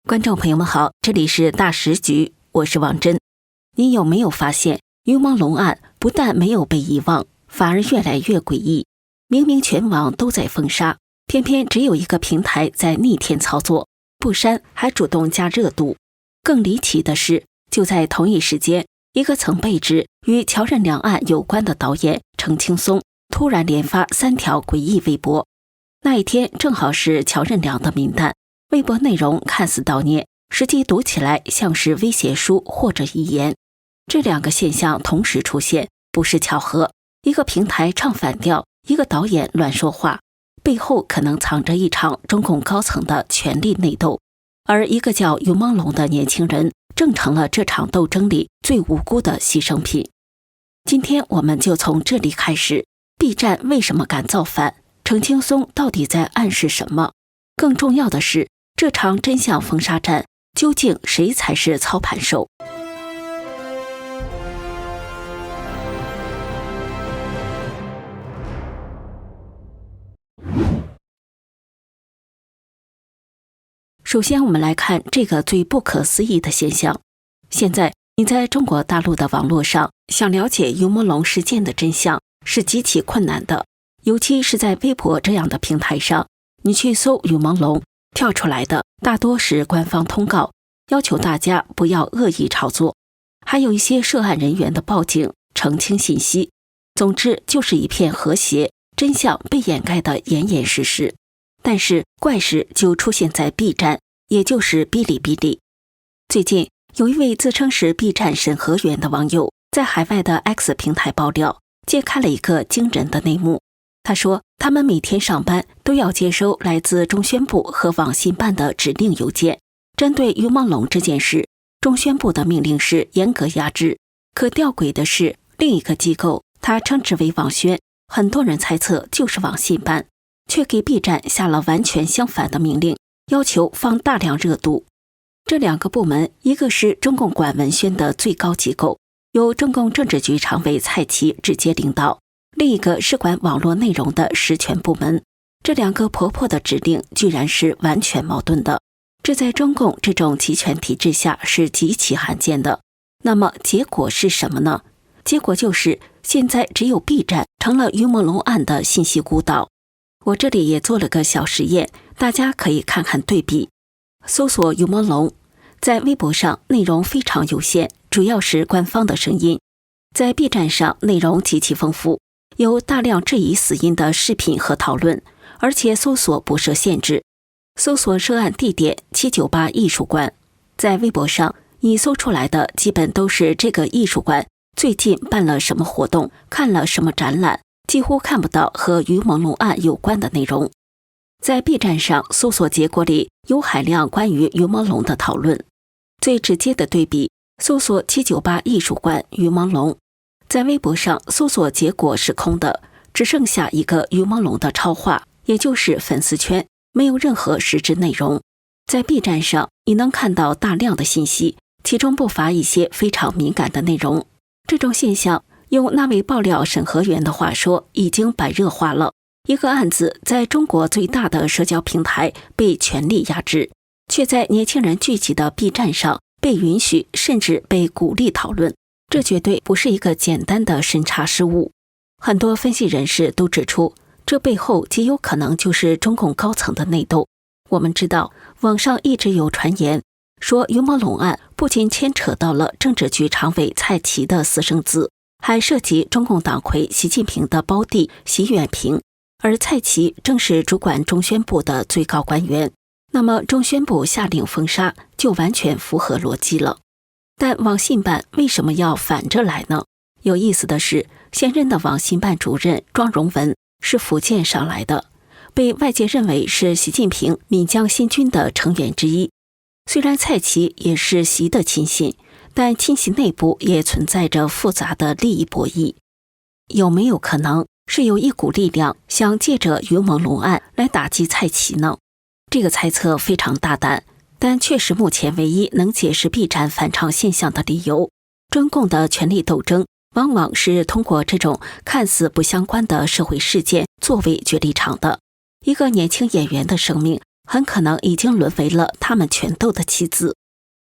观众朋友们好，这里是大时局，我是王真。你有没有发现，云朦胧案不但没有被遗忘，反而越来越诡异？明明全网都在封杀，偏偏只有一个平台在逆天操作，不删还主动加热度。更离奇的是，就在同一时间，一个曾被指与乔任梁案有关的导演程青松突然连发3条诡异微博。那一天正好是乔任梁的名单，微博内容看似悼念，实际读起来像是威胁书或者遗言。这2个现象同时出现，不是巧合。一个平台唱反调，一个导演乱说话，背后可能藏着一场中共高层的权力内斗，而一个叫云朦胧的年轻人正成了这场斗争里最无辜的牺牲品。今天我们就从这里开始， B 站为什么敢造反？程青松到底在暗示什么？更重要的是，这场真相封杀战，究竟谁才是操盘手？首先，我们来看这个最不可思议的现象。现在，你在中国大陆的网络上想了解云朦胧事件的真相是极其困难的，尤其是在微博这样的平台上，你去搜云朦胧，跳出来的大多是官方通告，要求大家不要恶意炒作，还有一些涉案人员的报警澄清信息。总之就是一片和谐，真相被掩盖得严严实实。但是怪事就出现在 B 站，也就是哔哩哔哩。最近有一位自称是 B 站审核员的网友，在海外的 X 平台爆料，揭开了一个惊人的内幕。他说，他们每天上班都要接收来自中宣部和网信办的指令邮件。针对云朦胧这件事，中宣部的命令是严格压制。可吊诡的是，另一个机构，他称之为网宣，很多人猜测就是网信办，却给 B 站下了完全相反的命令，要求放大量热度。这2个部门，一个是中共管文宣的最高机构，由中共政治局常委蔡奇直接领导，另一个是管网络内容的实权部门。这2个婆婆的指令居然是完全矛盾的，这在中共这种集权体制下是极其罕见的。那么结果是什么呢？结果就是现在只有 B 站成了云朦胧案的信息孤岛。我这里也做了个小实验，大家可以看看对比。搜索云朦胧，在微博上内容非常有限，主要是官方的声音。在 B 站上内容极其丰富，有大量质疑死因的视频和讨论，而且搜索不设限制。搜索涉案地点798艺术馆，在微博上你搜出来的基本都是这个艺术馆最近办了什么活动，看了什么展览，几乎看不到和云朦胧案有关的内容。在 B 站上搜索结果里有海量关于云朦胧的讨论。最直接的对比，搜索798艺术馆云朦胧，在微博上搜索结果是空的，只剩下一个云朦胧的超话，也就是粉丝圈，没有任何实质内容。在 B 站上你能看到大量的信息，其中不乏一些非常敏感的内容。这种现象用那位爆料审核员的话说，已经白热化了。一个案子在中国最大的社交平台被全力压制，却在年轻人聚集的 B 站上被允许甚至被鼓励讨论，这绝对不是一个简单的审查失误。很多分析人士都指出，这背后极有可能就是中共高层的内斗。我们知道，网上一直有传言说云朦胧案不仅牵扯到了政治局常委蔡奇的私生子，还涉及中共党魁习近平的胞弟习远平，而蔡奇正是主管中宣部的最高官员，那么中宣部下令封杀就完全符合逻辑了。但网信办为什么要反着来呢？有意思的是，现任的网信办主任庄荣文是福建上来的，被外界认为是习近平闽江新军的成员之一。虽然蔡奇也是习的亲信，但亲戚内部也存在着复杂的利益博弈。有没有可能是有一股力量想借着云朦胧案来打击蔡奇呢？这个猜测非常大胆，但却是目前唯一能解释 B 站反常现象的理由。中共的权力斗争往往是通过这种看似不相关的社会事件作为决立场的。一个年轻演员的生命很可能已经沦为了他们拳斗的棋子。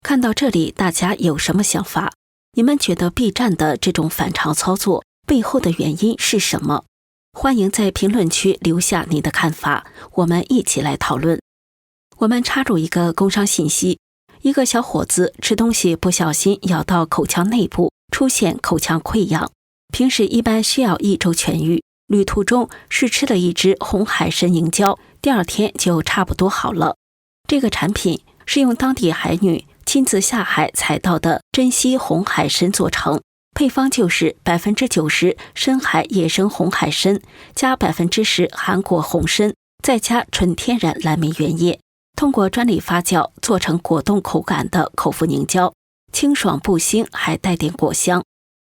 看到这里，大家有什么想法？你们觉得 B 站的这种反常操作背后的原因是什么？欢迎在评论区留下你的看法，我们一起来讨论。我们插入一个工商信息，一个小伙子吃东西不小心咬到口腔内部，出现口腔溃疡，平时一般需要1周痊愈，旅途中试吃了一只红海参凝胶，第2天就差不多好了。这个产品是用当地海女亲自下海采到的珍稀红海参做成，配方就是 90% 深海野生红海参加 10% 韩国红参，再加纯天然蓝莓原液，通过专利发酵做成果冻口感的口服凝胶，清爽不腥，还带点果香。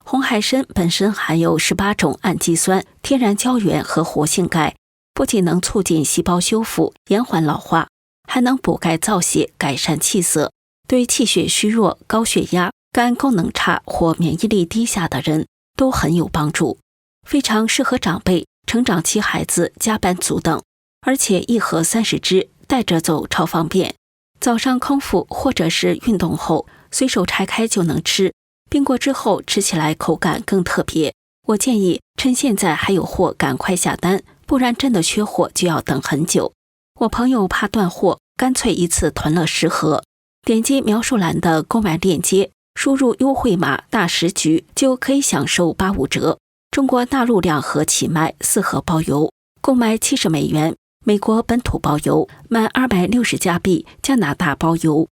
红海参本身含有18种氨基酸、天然胶原和活性钙，不仅能促进细胞修复、延缓老化，还能补钙造血、改善气色，对气血虚弱、高血压、肝功能差或免疫力低下的人都很有帮助，非常适合长辈、成长期孩子、加班族等，而且一盒30支，带着走超方便。早上空腹或者是运动后，随手拆开就能吃，冰过之后吃起来口感更特别。我建议趁现在还有货赶快下单，不然真的缺货就要等很久。我朋友怕断货，干脆一次囤了10盒。点击描述栏的购买链接，输入优惠码大10局就可以享受85折。中国大陆2盒起卖，4盒包邮，购买70美元，美国本土包邮，满260加币，加拿大包邮。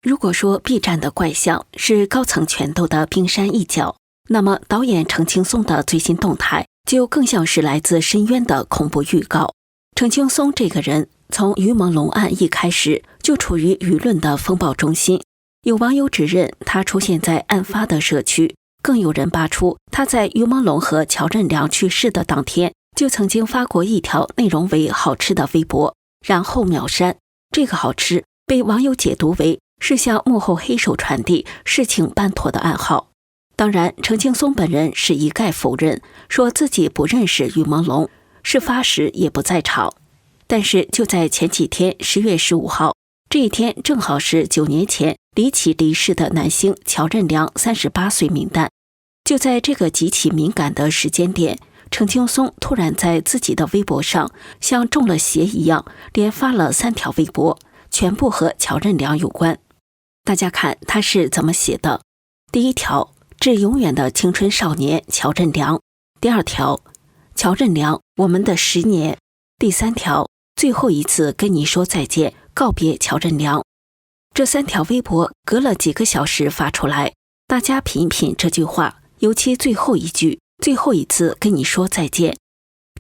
如果说 B 站的怪象是高层拳斗的冰山一角，那么导演程青松的最新动态就更像是来自深渊的恐怖预告。程青松这个人从于朦胧案一开始就处于舆论的风暴中心，有网友指认他出现在案发的社区，更有人扒出他在于朦胧和乔任梁去世的当天就曾经发过一条内容为好吃的微博，然后秒删。这个好吃被网友解读为是向幕后黑手传递事情办妥的暗号。当然，程青松本人是一概否认，说自己不认识于朦胧，事发时也不在场。但是就在前几天10月15号，这一天正好是9年前离奇离世的男星乔任梁38岁冥诞。就在这个极其敏感的时间点，程青松突然在自己的微博上像中了邪一样，连发了3条微博，全部和乔任梁有关。大家看他是怎么写的。第1条，致永远的青春少年乔任梁。第2条，乔任梁，我们的10年。第3条，最后一次跟你说再见，告别乔任梁。这3条微博隔了几个小时发出来，大家品一品这句话，尤其最后一句，最后一次跟你说再见，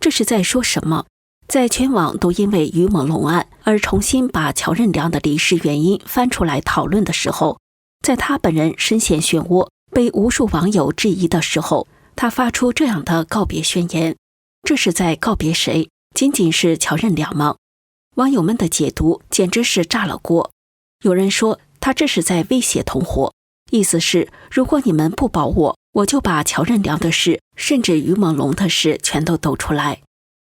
这是在说什么？在全网都因为于朦胧案而重新把乔任梁的离世原因翻出来讨论的时候，在他本人深陷漩涡，被无数网友质疑的时候，他发出这样的告别宣言，这是在告别谁？仅仅是乔任梁吗？网友们的解读简直是炸了锅。有人说他这是在威胁同伙，意思是如果你们不保我，我就把乔任梁的事，甚至于朦胧的事全都抖出来。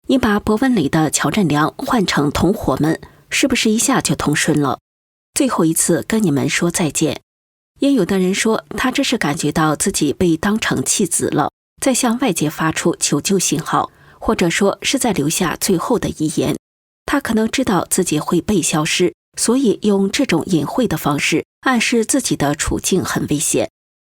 你把博文里的乔任梁换成同伙们，是不是一下就通顺了？最后一次跟你们说再见。也有的人说他这是感觉到自己被当成弃子了，在向外界发出求救信号，或者说是在留下最后的遗言。他可能知道自己会被消失，所以用这种隐晦的方式暗示自己的处境很危险。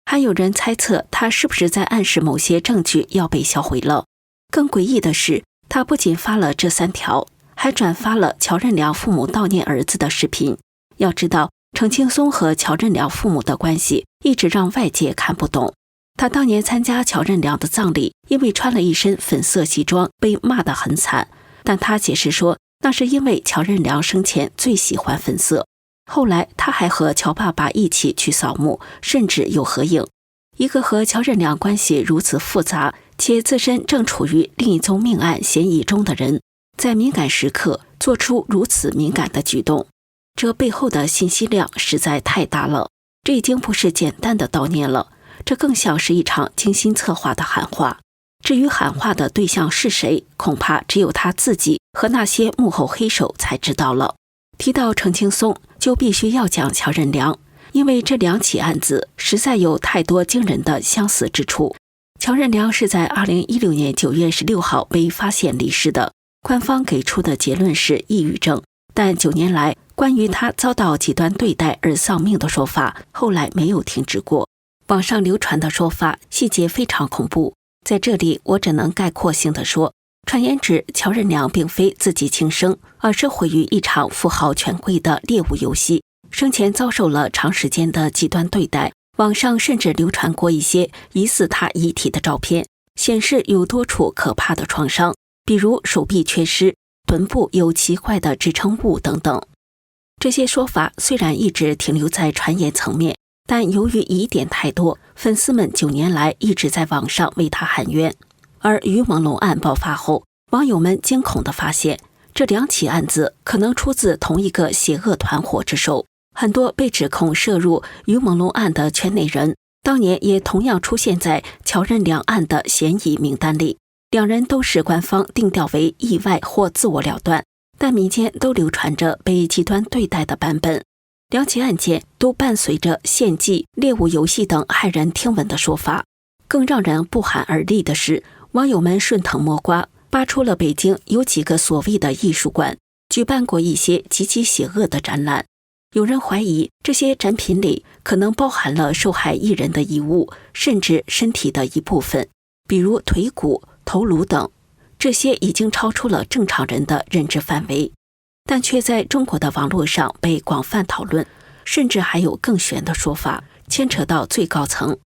还有人猜测他是不是在暗示某些证据要被销毁了。更诡异的是，他不仅发了这3条，还转发了乔任梁父母悼念儿子的视频。要知道，程青松和乔任梁父母的关系一直让外界看不懂。他当年参加乔任梁的葬礼，因为穿了一身粉色西装被骂得很惨，但他解释说那是因为乔任梁生前最喜欢粉色。后来他还和乔爸爸一起去扫墓，甚至有合影。一个和乔任梁关系如此复杂，且自身正处于另一宗命案嫌疑中的人，在敏感时刻做出如此敏感的举动，这背后的信息量实在太大了。这已经不是简单的悼念了，这更像是一场精心策划的喊话。至于喊话的对象是谁，恐怕只有他自己和那些幕后黑手才知道了。提到程青松，就必须要讲乔任梁，因为这两起案子实在有太多惊人的相似之处。乔任梁是在2016年9月16号被发现离世的，官方给出的结论是抑郁症，但9年来关于他遭到极端对待而丧命的说法后来没有停止过。网上流传的说法细节非常恐怖，在这里我只能概括性地说，传言指乔任梁并非自己轻生，而是毁于一场富豪权贵的猎物游戏，生前遭受了长时间的极端对待。网上甚至流传过一些疑似他遗体的照片，显示有多处可怕的创伤，比如手臂缺失、臀部有奇怪的支撑物等等。这些说法虽然一直停留在传言层面，但由于疑点太多，粉丝们9年来一直在网上为他喊冤。而于朦胧案爆发后，网友们惊恐地发现，这两起案子可能出自同一个邪恶团伙之手。很多被指控涉入于朦胧案的圈内人，当年也同样出现在乔任梁案的嫌疑名单里。两人都是官方定调为意外或自我了断，但民间都流传着被极端对待的版本。两起案件都伴随着献祭、猎物游戏等骇人听闻的说法。更让人不寒而栗的是，网友们顺藤摸瓜，扒出了北京有几个所谓的艺术馆举办过一些极其邪恶的展览。有人怀疑这些展品里可能包含了受害艺人的遗物，甚至身体的一部分，比如腿骨、头颅等。这些已经超出了正常人的认知范围，但却在中国的网络上被广泛讨论，甚至还有更玄的说法，牵扯到最高层，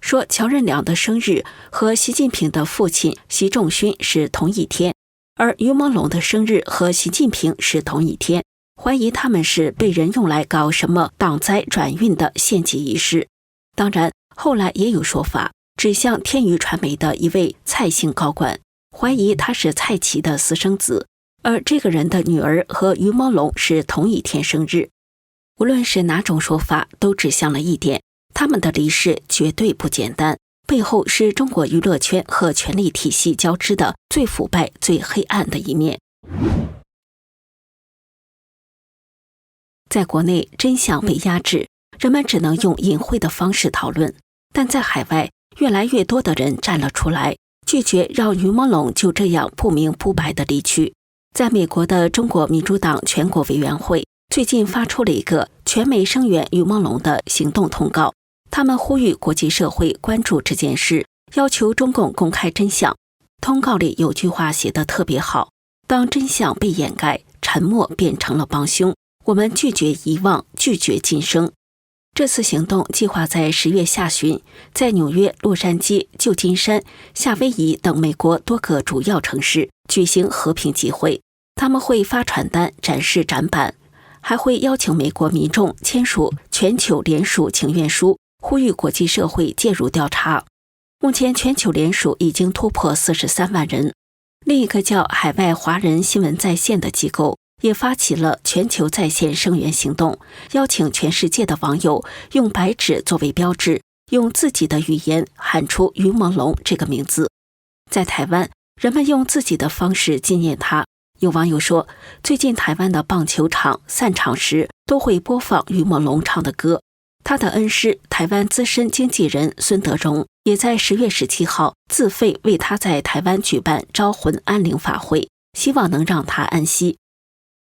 说乔任梁的生日和习近平的父亲习仲勋是同一天，而于朦胧的生日和习近平是同一天，怀疑他们是被人用来搞什么挡灾转运的献祭仪式。当然，后来也有说法指向天娱传媒的一位蔡姓高管，怀疑他是蔡奇的私生子，而这个人的女儿和于朦胧是同一天生日。无论是哪种说法，都指向了一点，他们的离世绝对不简单，背后是中国娱乐圈和权力体系交织的最腐败、最黑暗的一面。在国内，真相被压制，人们只能用隐晦的方式讨论，但在海外，越来越多的人站了出来，拒绝让于朦胧就这样不明不白地离去。在美国的中国民主党全国委员会最近发出了一个全美声援于朦胧的行动通告，他们呼吁国际社会关注这件事，要求中共公开真相。通告里有句话写得特别好，当真相被掩盖，沉默变成了帮凶，我们拒绝遗忘，拒绝晋升。这次行动计划在10月下旬，在纽约、洛杉矶、旧金山、夏威夷等美国多个主要城市举行和平集会。他们会发传单、展示展板，还会邀请美国民众签署全球联署请愿书，呼吁国际社会介入调查。目前全球联署已经突破43万人。另一个叫海外华人新闻在线的机构也发起了全球在线声援行动，邀请全世界的网友用白纸作为标志，用自己的语言喊出于朦胧这个名字。在台湾，人们用自己的方式纪念他。有网友说，最近台湾的棒球场散场时都会播放于朦胧唱的歌。他的恩师台湾资深经纪人孙德荣也在10月17号自费为他在台湾举办招魂安灵法会，希望能让他安息。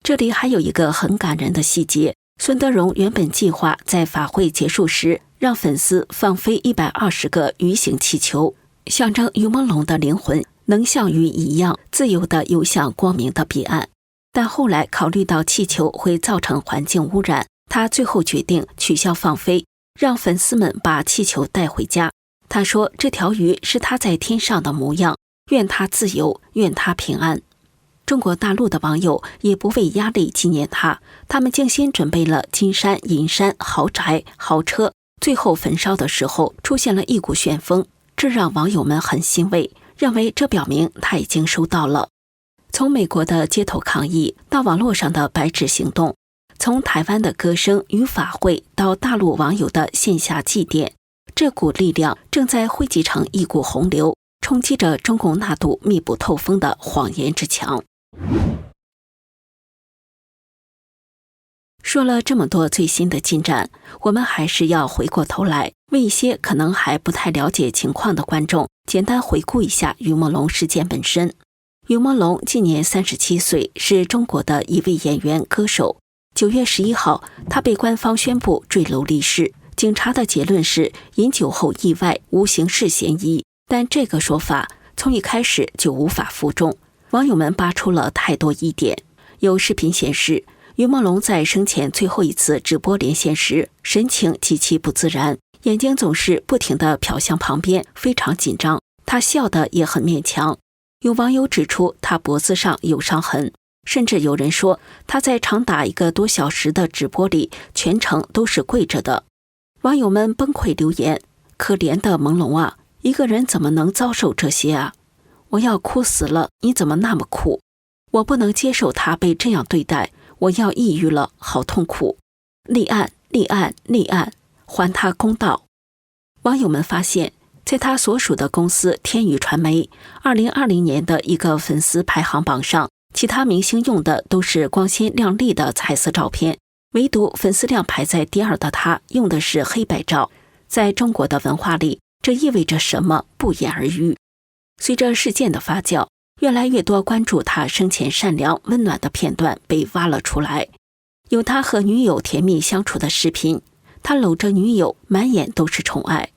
这里还有一个很感人的细节，孙德荣原本计划在法会结束时让粉丝放飞120个鱼形气球，象征于朦胧的灵魂能像鱼一样自由地游向光明的彼岸。但后来考虑到气球会造成环境污染，他最后决定取消放飞，让粉丝们把气球带回家。他说这条鱼是他在天上的模样，愿他自由，愿他平安。中国大陆的网友也不畏压力纪念他，他们精心准备了金山、银山、豪宅、豪车，最后焚烧的时候出现了一股旋风，这让网友们很欣慰，认为这表明他已经收到了。从美国的街头抗议到网络上的白纸行动，从台湾的歌声与法会到大陆网友的线下祭奠，这股力量正在汇集成一股洪流，冲击着中共那堵密不透风的谎言之墙。说了这么多最新的进展，我们还是要回过头来，为一些可能还不太了解情况的观众，简单回顾一下于墨龙事件本身。于墨龙今年37岁，是中国的一位演员歌手。9月11号，他被官方宣布坠楼离世，警察的结论是饮酒后意外，无刑事嫌疑。但这个说法从一开始就无法服众，网友们扒出了太多疑点。有视频显示，于墨龙在生前最后一次直播连线时，神情极其不自然，眼睛总是不停地瞟向旁边，非常紧张。他笑得也很勉强。有网友指出他脖子上有伤痕，甚至有人说他在长达1个多小时的直播里全程都是跪着的。网友们崩溃留言：可怜的朦胧啊，一个人怎么能遭受这些啊？我要哭死了，你怎么那么苦？我不能接受他被这样对待，我要抑郁了，好痛苦！立案，立案，立案，还他公道！网友们发现，在他所属的公司天宇传媒2020年的一个粉丝排行榜上，其他明星用的都是光鲜亮丽的彩色照片，唯独粉丝量排在第2的他用的是黑白照。在中国的文化里，这意味着什么不言而喻。随着事件的发酵，越来越多关注他生前善良温暖的片段被挖了出来。有他和女友甜蜜相处的视频，他搂着女友，满眼都是宠爱。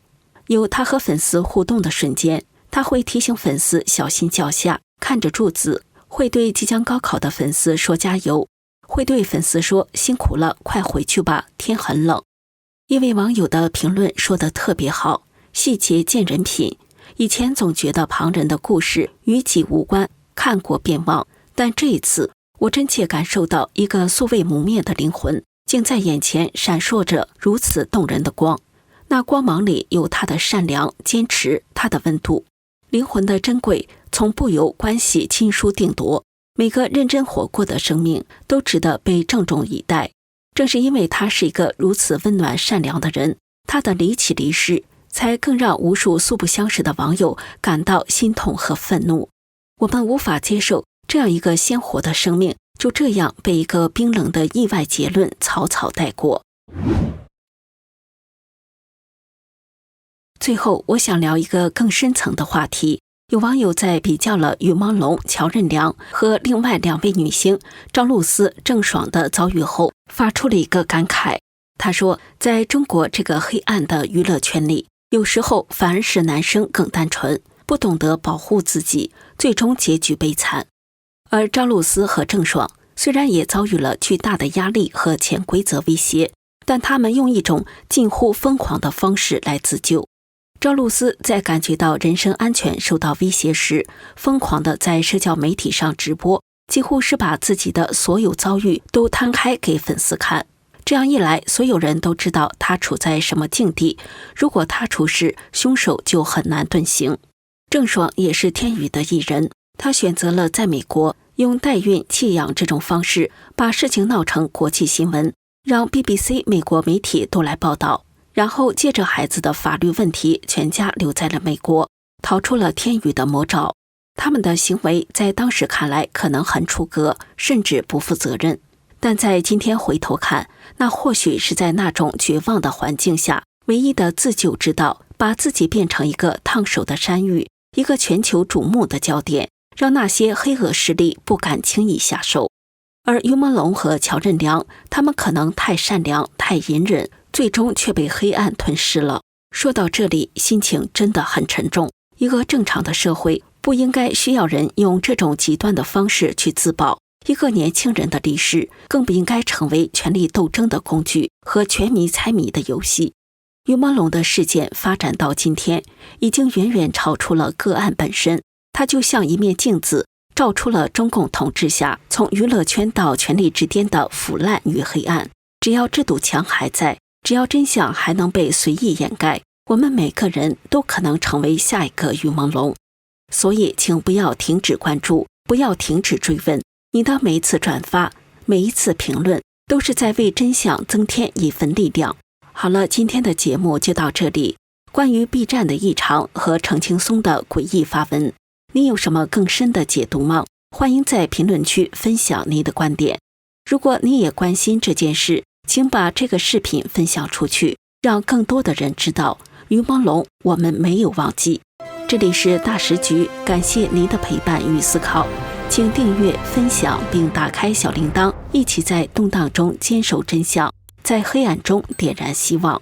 有他和粉丝互动的瞬间，他会提醒粉丝小心脚下，看着柱子，会对即将高考的粉丝说加油，会对粉丝说辛苦了，快回去吧，天很冷。一位网友的评论说得特别好，细节见人品。以前总觉得旁人的故事与己无关，看过便忘，但这一次我真切感受到一个素未谋面的灵魂竟在眼前闪烁着如此动人的光。那光芒里有他的善良、坚持，他的温度。灵魂的珍贵从不由关系亲疏定夺，每个认真活过的生命都值得被郑重以待。正是因为他是一个如此温暖善良的人，他的离奇离世才更让无数素不相识的网友感到心痛和愤怒。我们无法接受这样一个鲜活的生命就这样被一个冰冷的意外结论草草带过。最后，我想聊一个更深层的话题。有网友在比较了于朦胧、乔任梁和另外2位女星赵露思、郑爽的遭遇后，发出了一个感慨。他说，在中国这个黑暗的娱乐圈里，有时候反而是男生更单纯，不懂得保护自己，最终结局悲惨。而赵露思和郑爽虽然也遭遇了巨大的压力和潜规则威胁，但他们用一种近乎疯狂的方式来自救。赵露思在感觉到人身安全受到威胁时，疯狂地在社交媒体上直播，几乎是把自己的所有遭遇都摊开给粉丝看。这样一来，所有人都知道他处在什么境地，如果他出事，凶手就很难遁形。郑爽也是天宇的艺人，他选择了在美国用代孕弃养这种方式，把事情闹成国际新闻，让 BBC 美国媒体都来报道。然后借着孩子的法律问题，全家留在了美国，逃出了天宇的魔爪。他们的行为在当时看来可能很出格，甚至不负责任，但在今天回头看，那或许是在那种绝望的环境下唯一的自救之道，把自己变成一个烫手的山芋，一个全球瞩目的焦点，让那些黑恶势力不敢轻易下手。而于朦胧和乔任梁，他们可能太善良、太隐忍，最终却被黑暗吞噬了。说到这里，心情真的很沉重。一个正常的社会不应该需要人用这种极端的方式去自保，一个年轻人的离世更不应该成为权力斗争的工具和全民猜谜的游戏。于朦胧的事件发展到今天，已经远远超出了个案本身，它就像一面镜子，照出了中共统治下从娱乐圈到权力之巅的腐烂与黑暗。只要这堵墙还在，只要真相还能被随意掩盖，我们每个人都可能成为下一个于朦胧。所以请不要停止关注，不要停止追问，你的每一次转发，每一次评论，都是在为真相增添一份力量。好了，今天的节目就到这里。关于 B 站的异常和程青松的诡异发文，你有什么更深的解读吗？欢迎在评论区分享你的观点。如果你也关心这件事，请把这个视频分享出去，让更多的人知道于朦胧我们没有忘记。这里是大时局，感谢您的陪伴与思考，请订阅、分享并打开小铃铛，一起在动荡中坚守真相，在黑暗中点燃希望。